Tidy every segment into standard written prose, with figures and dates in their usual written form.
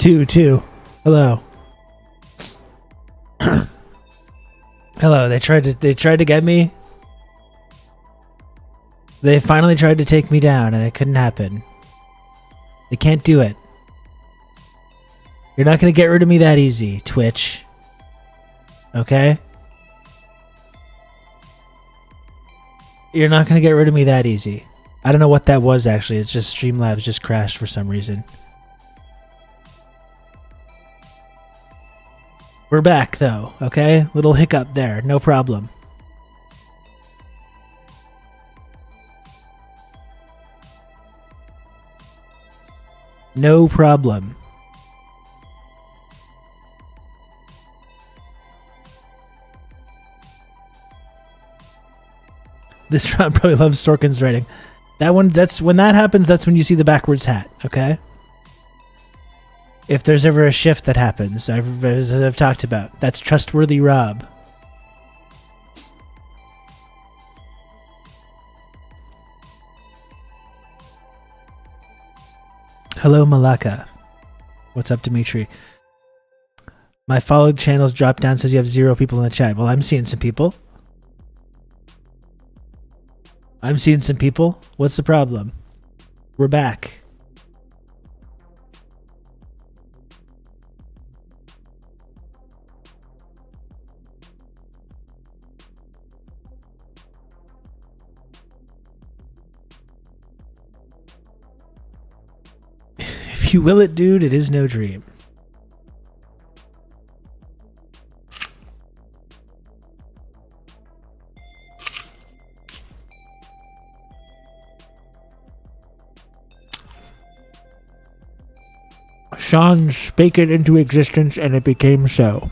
Two. Hello. Hello. They tried to get me. They finally tried to take me down, and it couldn't happen. They can't do it. You're not going to get rid of me that easy, Twitch. Okay? You're not going to get rid of me that easy. I don't know what that was, actually. It's just Streamlabs just crashed for some reason. We're back, though, okay? Little hiccup there. No problem. No problem. This round probably loves Sorkin's writing. That one, when that happens, that's when you see the backwards hat, okay? If there's ever a shift that happens, as I've talked about, that's Trustworthy Rob. Hello, Malaka. What's up, Dimitri? My followed channels drop down, says you have 0 people in the chat. Well, I'm seeing some people. What's the problem? We're back. If you will it, dude, it is no dream. Sean spake it into existence, and it became so.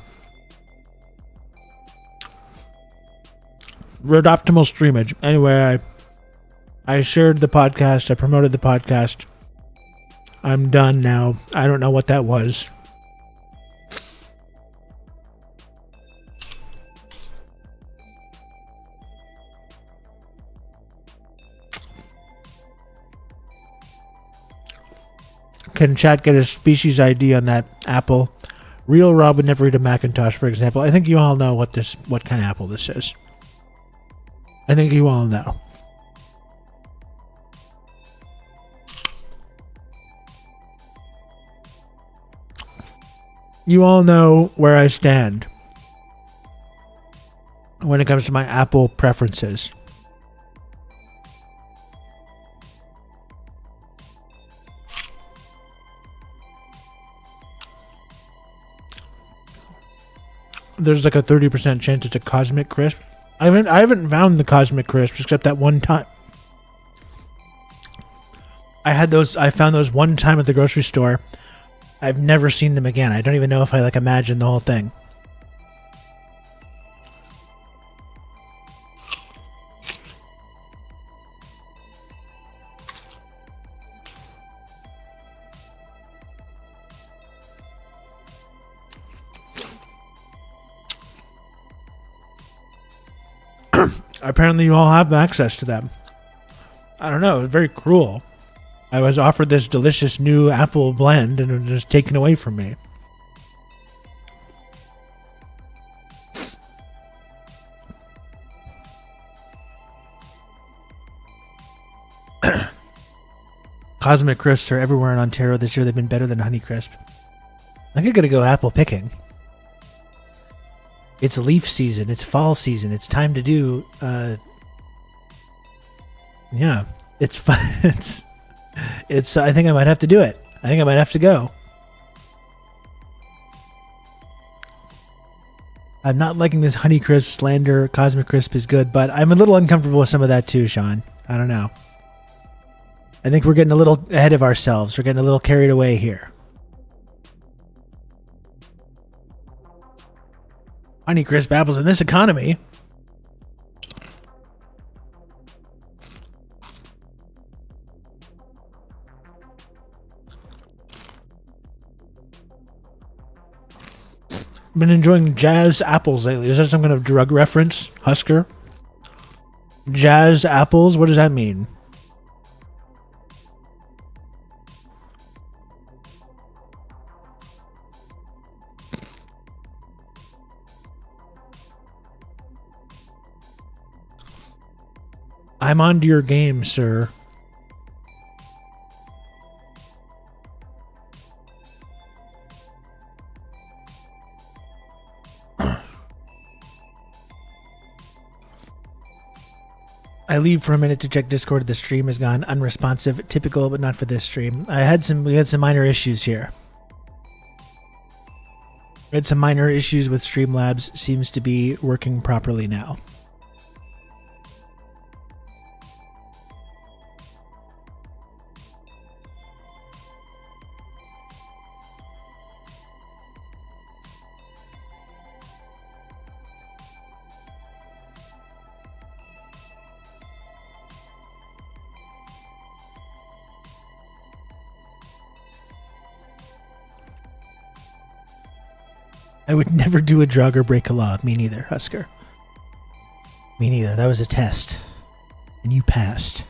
Road Optimal Streamage. Anyway, I shared the podcast. I promoted the podcast. I'm done now. I don't know what that was. Can chat get a species ID on that apple? Real Rob would never eat a Macintosh, for example. I think you all know what kind of apple this is. I think you all know. You all know where I stand when it comes to my Apple preferences. There's like a 30% chance it's a Cosmic Crisp. I haven't found the Cosmic Crisps except that one time. I found those one time at the grocery store. I've never seen them again. I don't even know if I imagine the whole thing. Apparently you all have access to them. I don't know. It's very cruel. I was offered this delicious new apple blend and it was just taken away from me. Cosmic Crisps are everywhere in Ontario this year. They've been better than Honeycrisp. I think I'm going to go apple picking. It's leaf season. It's fall season. It's time to do... yeah. It's fun. It's. I think I might have to do it. I think I might have to go. I'm not liking this Honeycrisp slander. Cosmic Crisp is good, but I'm a little uncomfortable with some of that too, Sean. I don't know. I think we're getting a little ahead of ourselves. We're getting a little carried away here. Honeycrisp apples in this economy. Been enjoying Jazz apples lately. Is that some kind of drug reference? Husker? Jazz apples? What does that mean? I'm onto your game, sir. I leave for a minute to check Discord. The stream has gone unresponsive. Typical, but not for this stream. We had some minor issues here. We had some minor issues with Streamlabs. Seems to be working properly now. I would never do a drug or break a law. Me neither, Husker. Me neither. That was a test. And you passed.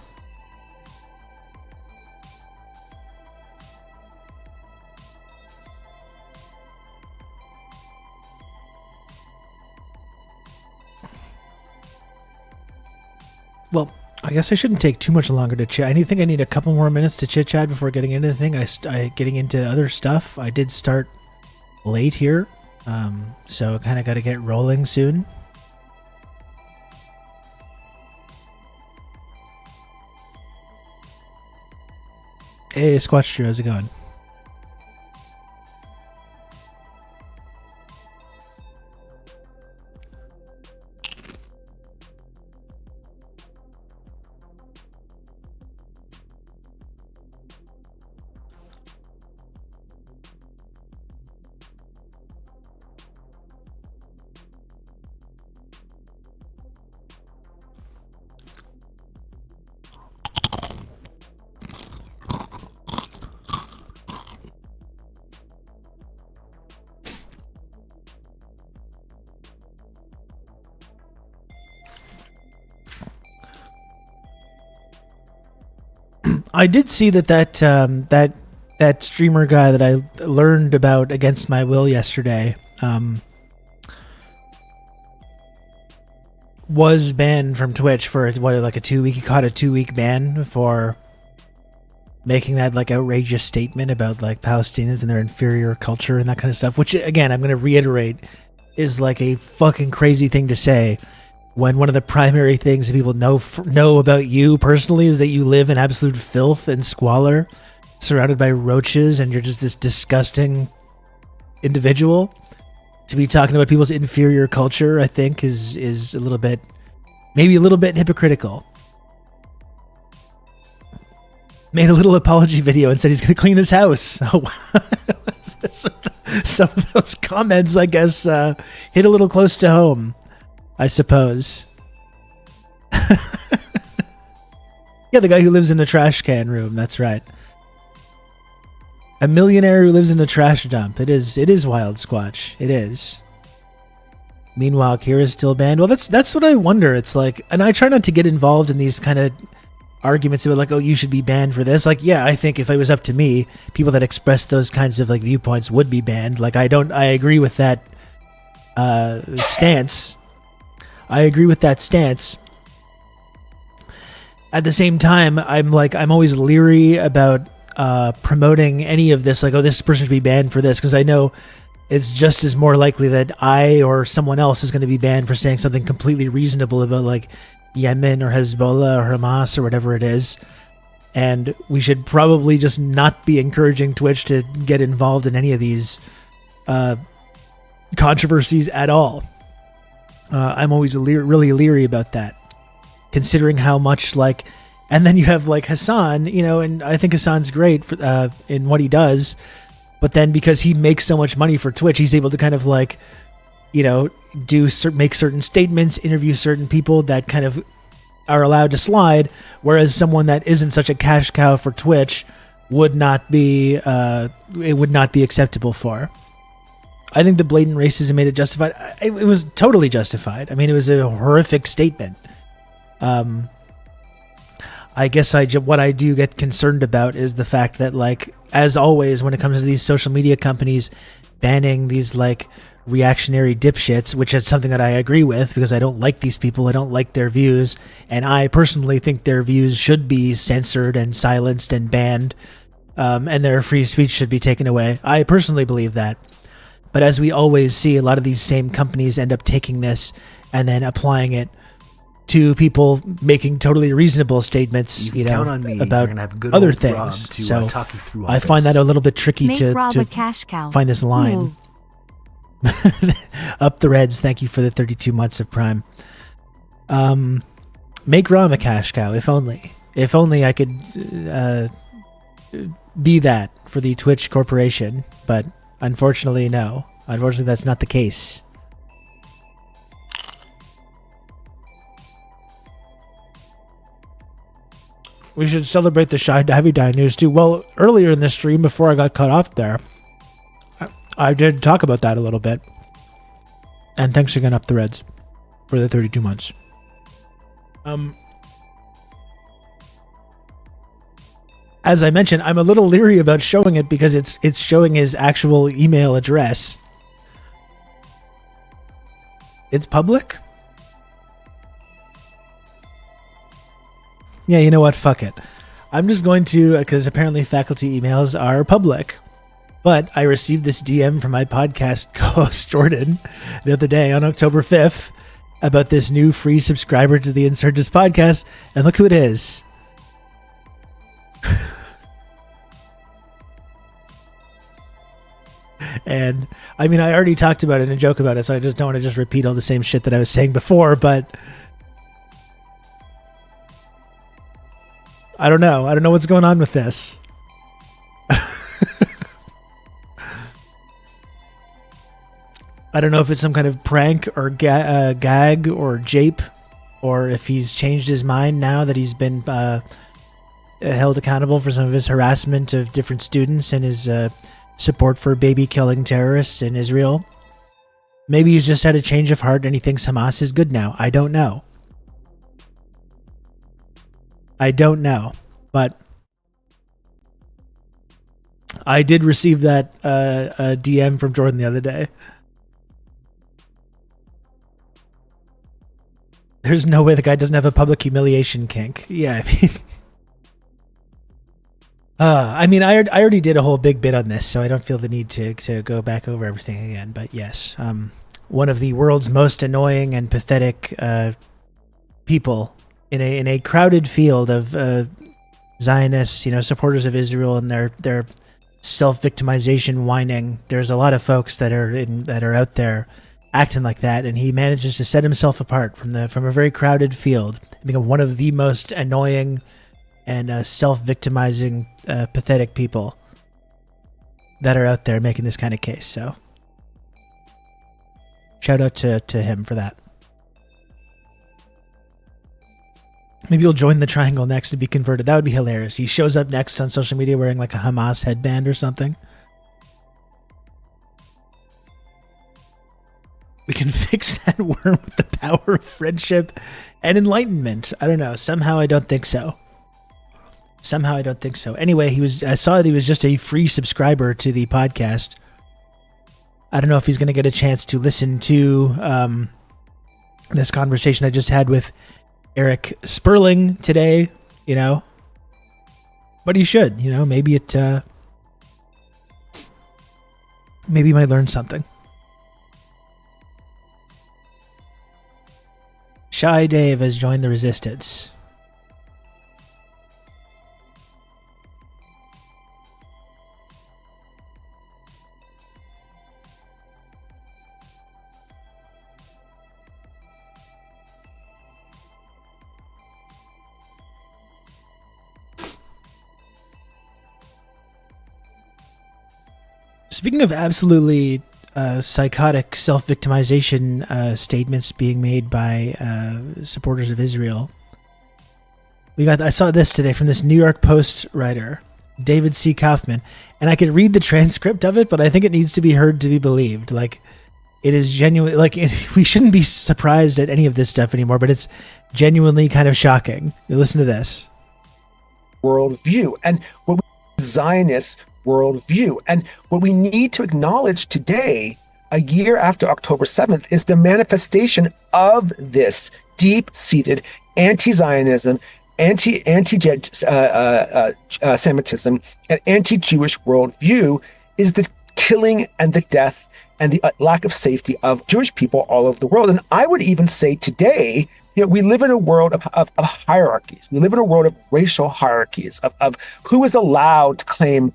Well, I guess I shouldn't take too much longer to chat. I think I need a couple more minutes to chit-chat before getting into anything. Getting into other stuff. I did start late here. So kind of got to get rolling soon. Hey, Squatch Drew, how's it going? I did see that streamer guy that I learned about against my will yesterday was banned from Twitch for like a 2 week. He caught a 2 week ban for making that like outrageous statement about like Palestinians and their inferior culture and that kind of stuff. Which again, I'm going to reiterate, is like a fucking crazy thing to say. When one of the primary things that people know about you personally is that you live in absolute filth and squalor, surrounded by roaches, and you're just this disgusting individual. To be talking about people's inferior culture, I think, is a little bit, maybe a little bit hypocritical. Made a little apology video and said he's going to clean his house. Oh, wow. Some of those comments, I guess, hit a little close to home, I suppose. Yeah, the guy who lives in a trash can room. That's right. A millionaire who lives in a trash dump. It is wild, Squatch. It is. Meanwhile, Kira's still banned. Well, that's what I wonder. It's like, and I try not to get involved in these kind of arguments about like, oh, you should be banned for this. Like, yeah, I think if it was up to me, people that express those kinds of like viewpoints would be banned. Like, I agree with that stance. I agree with that stance. At the same time, I'm always leery about promoting any of this, like, oh, this person should be banned for this, because I know it's just as more likely that I or someone else is going to be banned for saying something completely reasonable about like Yemen or Hezbollah or Hamas or whatever it is. And we should probably just not be encouraging Twitch to get involved in any of these controversies at all. I'm always really leery about that, considering how much like, and then you have like Hassan, you know, and I think Hassan's great for in what he does, but then because he makes so much money for Twitch, he's able to kind of like, you know, make certain statements, interview certain people that kind of are allowed to slide, whereas someone that isn't such a cash cow for Twitch would not be acceptable for. I think the blatant racism made it justified. It was totally justified. I mean, it was a horrific statement. I guess what I do get concerned about is the fact that, like, as always, when it comes to these social media companies, banning these like reactionary dipshits, which is something that I agree with because I don't like these people. I don't like their views. And I personally think their views should be censored and silenced and banned. And their free speech should be taken away. I personally believe that. But as we always see, a lot of these same companies end up taking this and then applying it to people making totally reasonable statements, about other things. So I find that a little bit tricky to find this line. Up the Reds, thank you for the 32 months of Prime. Make Rom a cash cow, if only. If only I could be that for the Twitch Corporation, but unfortunately, no. Unfortunately, that's not the case. We should celebrate the Shy Heavy Die news too. Well, earlier in the stream, before I got cut off there, I did talk about that a little bit. And thanks again, Up the Reds, for the 32 months. As I mentioned, I'm a little leery about showing it because it's showing his actual email address. It's public? Yeah, you know what? Fuck it. I'm just going to, because apparently faculty emails are public. But I received this DM from my podcast co-host Jordan the other day on October 5th about this new free subscriber to the Insurgents podcast. And look who it is. And I mean, I already talked about it and joke about it, so I just don't want to just repeat all the same shit that I was saying before, but I don't know. I don't know what's going on with this. I don't know if it's some kind of prank or gag or jape, or if he's changed his mind now that he's been held accountable for some of his harassment of different students and his support for baby-killing terrorists in Israel. Maybe he's just had a change of heart and he thinks Hamas is good now. I don't know. But I did receive that DM from Jordan the other day. There's no way the guy doesn't have a public humiliation kink. Yeah, I mean, I already did a whole big bit on this, so I don't feel the need to go back over everything again. But yes, one of the world's most annoying and pathetic people in a crowded field of Zionists, supporters of Israel and their self-victimization whining. There's a lot of folks that are out there acting like that, and he manages to set himself apart from a very crowded field and become one of the most annoying and self-victimizing, pathetic people that are out there making this kind of case. So, shout out to him for that. Maybe he'll join the Triangle next and be converted. That would be hilarious. He shows up next on social media wearing like a Hamas headband or something. We can fix that worm with the power of friendship and enlightenment. I don't know. Somehow I don't think so. Anyway, I saw that he was just a free subscriber to the podcast. I don't know if he's going to get a chance to listen to this conversation I just had with Eric Sperling today, but he should, maybe he might learn something. Shy Dave has joined the resistance. Speaking of absolutely psychotic self-victimization statements being made by supporters of Israel, I saw this today from this New York Post writer, David C. Kaufman, and I could read the transcript of it, but I think it needs to be heard to be believed. Like, it is genuine. Like, we shouldn't be surprised at any of this stuff anymore, but it's genuinely kind of shocking. You listen to this. Worldview, and what Zionists worldview. And what we need to acknowledge today, a year after October 7th, is the manifestation of this deep-seated anti-Zionism, anti-Semitism, and anti-Jewish worldview is the killing and the death and the lack of safety of Jewish people all over the world. And I would even say today, we live in a world of hierarchies. We live in a world of racial hierarchies, of who is allowed to claim,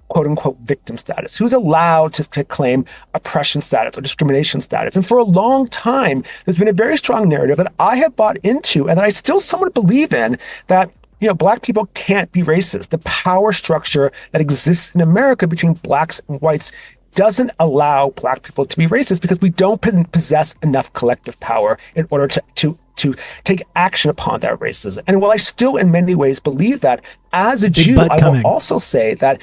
quote unquote, victim status, who's allowed to claim oppression status or discrimination status. And for a long time, there's been a very strong narrative that I have bought into and that I still somewhat believe in, that Black people can't be racist. The power structure that exists in America between Blacks and whites doesn't allow Black people to be racist because we don't possess enough collective power in order to take action upon that racism. And while I still in many ways believe that, as a Jew, I will also say that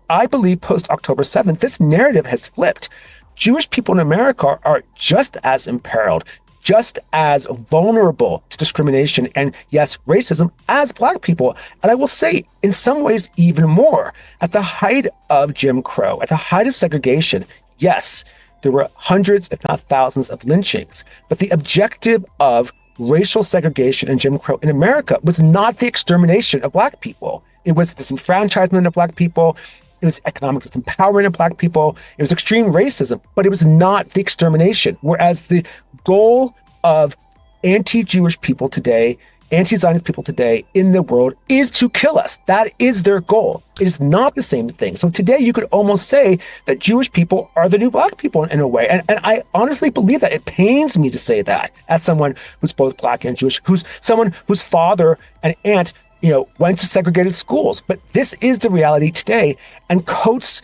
I believe post-October 7th, this narrative has flipped. Jewish people in America are just as imperiled, just as vulnerable to discrimination and, yes, racism as Black people. And I will say, in some ways, even more. At the height of Jim Crow, at the height of segregation, yes, there were hundreds, if not thousands, of lynchings. But the objective of racial segregation and Jim Crow in America was not the extermination of Black people. It was disenfranchisement of Black people. It was economic disempowerment of Black people. It was extreme racism, but it was not the extermination. Whereas the goal of anti-Jewish people today, anti-Zionist people today in the world is to kill us. That is their goal. It is not the same thing. So today you could almost say that Jewish people are the new Black people in a way. And I honestly believe that. It pains me to say that as someone who's both Black and Jewish, who's someone whose father and aunt went to segregated schools. But this is the reality today. And Coates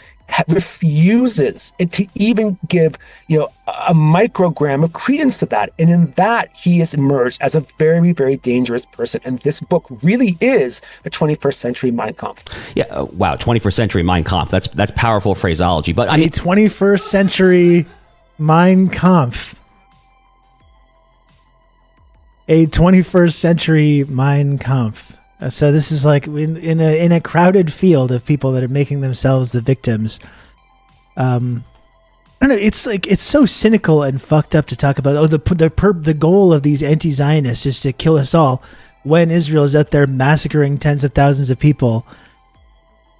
refuses to even give, a microgram of credence to that. And in that, he has emerged as a very, very dangerous person. And this book really is a 21st century Mein Kampf. Yeah. Wow. 21st century Mein Kampf. That's powerful phraseology. But I mean, 21st century Mein Kampf. A 21st century Mein Kampf. So this is like in a crowded field of people that are making themselves the victims. I don't know. It's like, it's so cynical and fucked up to talk about. The goal of these anti-Zionists is to kill us all, when Israel is out there massacring tens of thousands of people,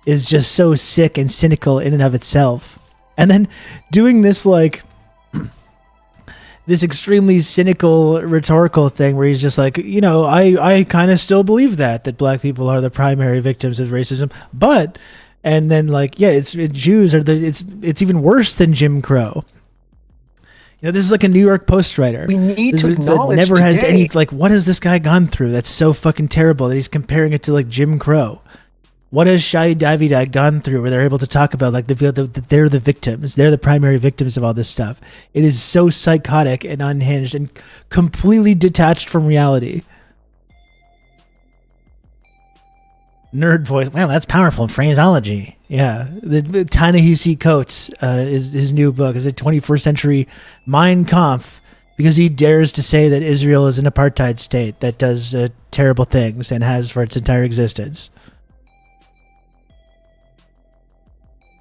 is just so sick and cynical in and of itself. And then doing this this extremely cynical rhetorical thing where he's just like, I kind of still believe that Black people are the primary victims of racism, but, and then Jews are it's even worse than Jim Crow. This is like a New York Post writer. We need to acknowledge never today. Has any, what has this guy gone through that's so fucking terrible that he's comparing it to Jim Crow? What has Shai Davida gone through where they're able to talk about they're the victims, they're the primary victims of all this stuff? It is so psychotic and unhinged and completely detached from reality. Nerd voice. Wow, that's powerful phraseology. Yeah, the Ta-Nehisi Coates is his new book is a 21st century Mein Kampf, because he dares to say that Israel is an apartheid state that does terrible things and has for its entire existence.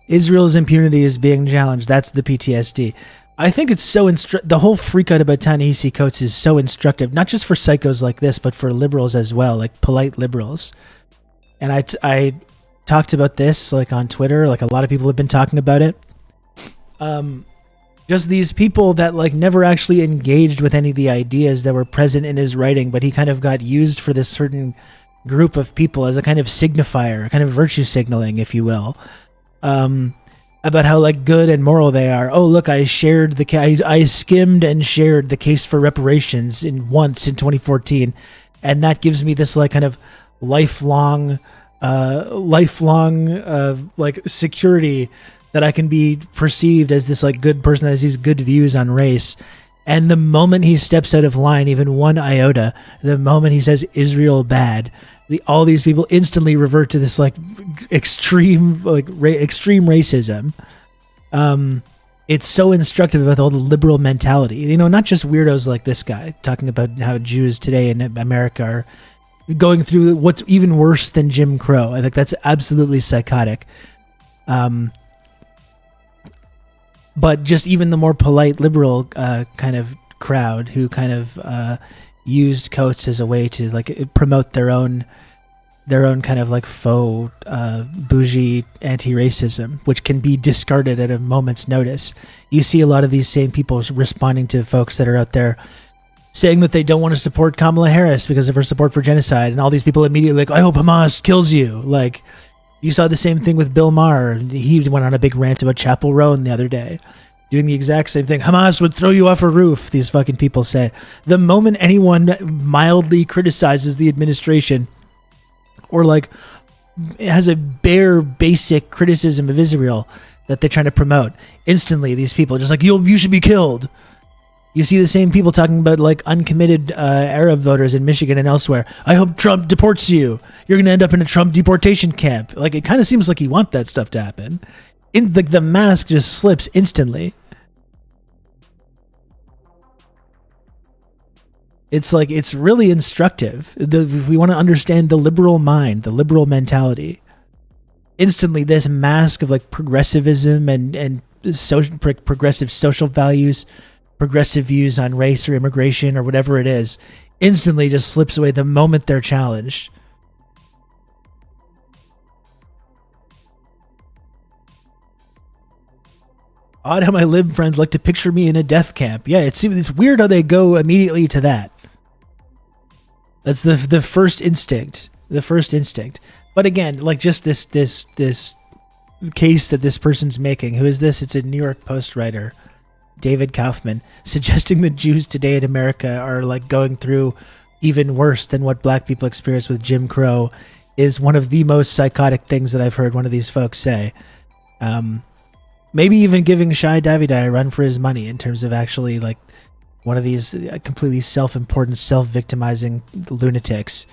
Israel's impunity is being challenged. That's the PTSD. I think it's so the whole freak out about Ta-Nehisi Coates is so instructive, not just for psychos like this, but for liberals as well, polite liberals. And I talked about this on Twitter, a lot of people have been talking about it. Just these people that never actually engaged with any of the ideas that were present in his writing, but he kind of got used for this certain group of people as a kind of signifier, a kind of virtue signaling, if you will. About how good and moral they are. Oh, look, I skimmed and shared the case for reparations once in 2014, and that gives me this kind of lifelong security that I can be perceived as this good person that has these good views on race. And the moment he steps out of line, even one iota, the moment he says Israel bad, all these people instantly revert to this extreme racism. It's so instructive about all the liberal mentality. Not just weirdos like this guy talking about how Jews today in America are going through what's even worse than Jim Crow. I think that's absolutely psychotic. But just even the more polite liberal kind of crowd who kind of used Coates as a way to like promote their own kind of like faux bougie anti-racism, which can be discarded at a moment's notice. You see a lot of these same people responding to folks that are out there saying that they don't want to support Kamala Harris because of her support for genocide, and all these people immediately like, I hope Hamas kills you. Like, you saw the same thing with Bill Maher. He went on a big rant about Chapel Roan the other day, doing the exact same thing. Hamas would throw you off a roof, these fucking people say. The moment anyone mildly criticizes the administration or like has a bare basic criticism of Israel that they're trying to promote, instantly these people are just like, you should be killed. You see the same people talking about like uncommitted Arab voters in Michigan and elsewhere. I hope Trump deports you. You're going to end up in a Trump deportation camp. Like, it kind of seems like you want that stuff to happen. The mask just slips instantly. It's like, it's really instructive. If we want to understand the liberal mind, the liberal mentality, instantly this mask of like progressivism and progressive social values, progressive views on race or immigration or whatever it is, instantly just slips away the moment they're challenged. Odd how my lib friends like to picture me in a death camp. Yeah, it's weird how they go immediately to that. That's the first instinct. The first instinct. But again, like just this case that this person's making. Who is this? It's a New York Post writer, David Kaufman, suggesting that Jews today in America are like going through even worse than what black people experience with Jim Crow is one of the most psychotic things that I've heard one of these folks say. Maybe even giving Shai Davidi a run for his money in terms of actually like one of these completely self-important, self-victimizing lunatics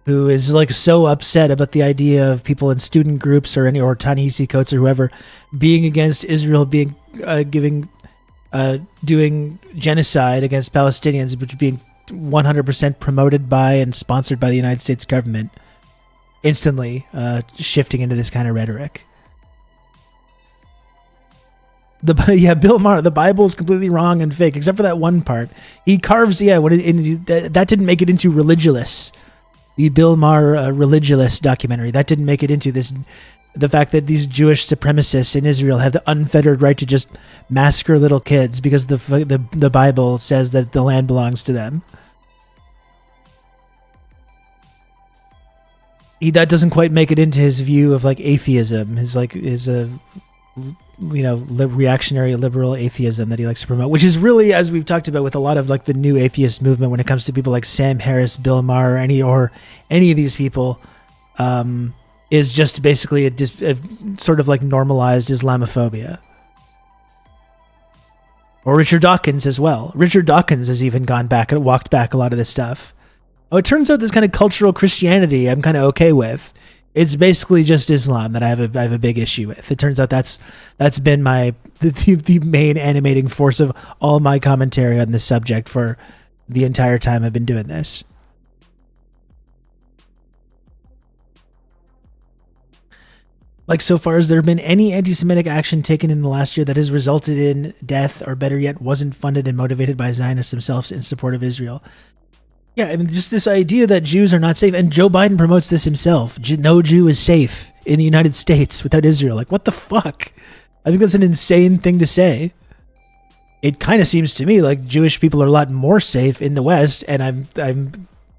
who is like so upset about the idea of people in student groups or Ta-Nehisi Coates or whoever being against Israel, doing genocide against Palestinians, which being 100% promoted by and sponsored by the United States government, instantly shifting into this kind of rhetoric. Bill Maher, the Bible is completely wrong and fake, except for that one part. He carves, that didn't make it into Religulous. The Bill Maher Religulous documentary, that didn't make it into this. The fact that these Jewish supremacists in Israel have the unfettered right to just massacre little kids because the Bible says that the land belongs to them. That doesn't quite make it into his view of like atheism, his reactionary liberal atheism that he likes to promote, which is really, as we've talked about with a lot of like the new atheist movement when it comes to people like Sam Harris, Bill Maher, any of these people, is just basically a sort of like normalized Islamophobia. Or Richard Dawkins as well. Richard Dawkins has even gone back and walked back a lot of this stuff. Oh, it turns out this kind of cultural Christianity I'm kind of okay with. It's basically just Islam that I have a big issue with. It turns out that's been the main animating force of all my commentary on this subject for the entire time I've been doing this. Like, so far, has there been any anti-Semitic action taken in the last year that has resulted in death, or better yet, wasn't funded and motivated by Zionists themselves in support of Israel? Yeah, I mean, just this idea that Jews are not safe, and Joe Biden promotes this himself. No Jew is safe in the United States without Israel. Like, what the fuck? I think that's an insane thing to say. It kind of seems to me like Jewish people are a lot more safe in the West, and I'm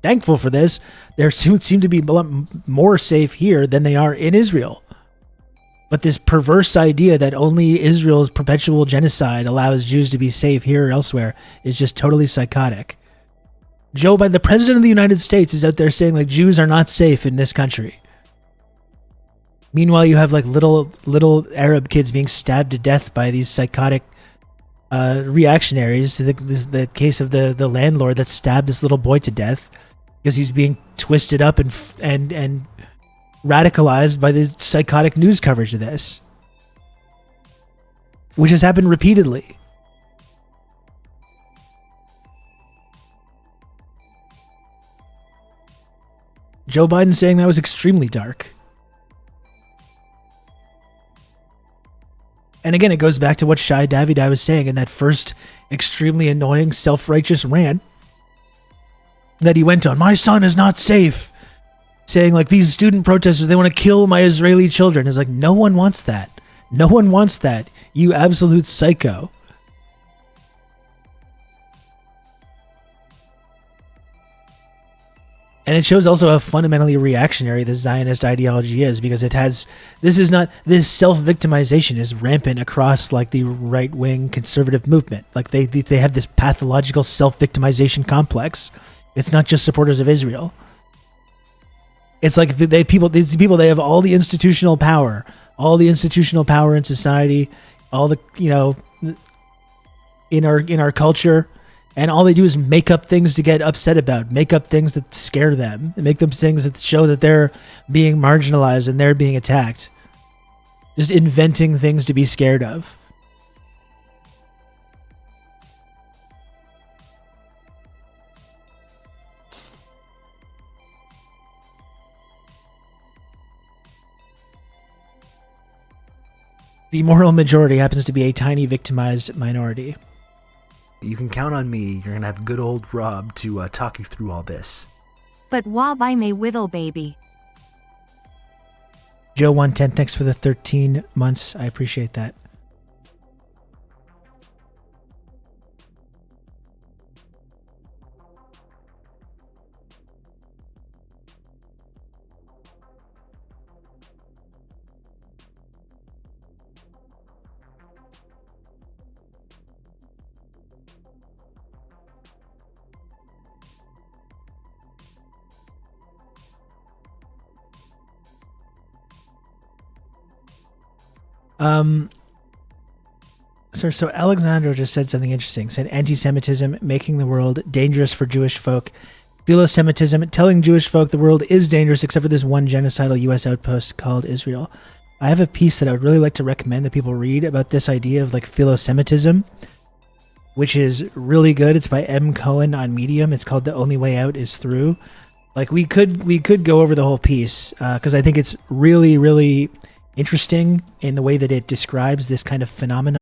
thankful for this. They seem to be a lot more safe here than they are in Israel. But this perverse idea that only Israel's perpetual genocide allows Jews to be safe here or elsewhere is just totally psychotic. Joe Biden, the president of the United States, is out there saying like Jews are not safe in this country. Meanwhile, you have like little Arab kids being stabbed to death by these psychotic reactionaries. The case of the landlord that stabbed this little boy to death because he's being twisted up and radicalized by the psychotic news coverage of this, which has happened repeatedly. Joe Biden saying that was extremely dark. And again, it goes back to what Shai Davidi was saying in that first extremely annoying self-righteous rant that he went on. My son is not safe. Saying like these student protesters, they want to kill my Israeli children. It's like, no one wants that. No one wants that. You absolute psycho. And it shows also how fundamentally reactionary the Zionist ideology is, because it has, this self-victimization is rampant across like the right-wing conservative movement. Like they have this pathological self-victimization complex. It's not just supporters of Israel. It's like these people, they have all the institutional power in society, all the, in our culture. And all they do is make up things to get upset about, make up things that scare them, and make them things that show that they're being marginalized and they're being attacked. Just inventing things to be scared of. The moral majority happens to be a tiny victimized minority. You can count on me. You're going to have good old Rob to talk you through all this. But Wob, I'm a whittle baby. Joe 110, thanks for the 13 months. I appreciate that. So Alexandro just said something interesting. Said anti-Semitism making the world dangerous for Jewish folk. Philo-Semitism telling Jewish folk the world is dangerous except for this one genocidal U.S. outpost called Israel. I have a piece that I would really like to recommend that people read about this idea of like philo-Semitism, which is really good. It's by M. Cohen on Medium. It's called The Only Way Out Is Through. Like we could go over the whole piece because I think it's really, really interesting in the way that it describes this kind of phenomenon.